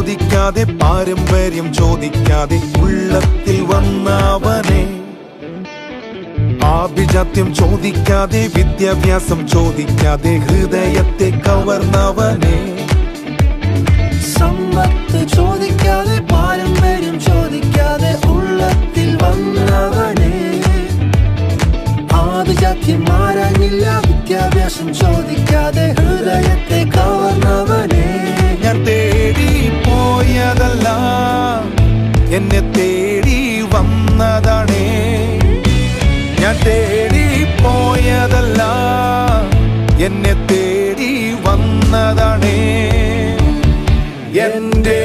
ചോദിക്കാതെ പാരമ്പര്യം ചോദിക്കാതെ ഉള്ളത്തിൽ വന്നവനെ, ആഭിജാത്യം ചോദിക്കാതെ വിദ്യാഭ്യാസം ചോദിക്കാതെ ഹൃദയത്തെ കവർന്നവനെ, സമ്പത്ത് ചോദിക്കാതെ പാരമ്പര്യം ചോദിക്കാതെ ഉള്ളത്തിൽ വന്നവനെ, ആഭിജാത്യം ആരാഞ്ഞില്ല വിദ്യാഭ്യാസം ചോദിക്കാതെ ഹൃദയത്തെ കവർന്നവനെ. ഞാൻ തേടി പോയതല്ല എന്നെ തേടി വന്നതാണേ, ഞാൻ തേടി പോയതല്ല എന്നെ തേടി വന്നതാണേ. എന്റെ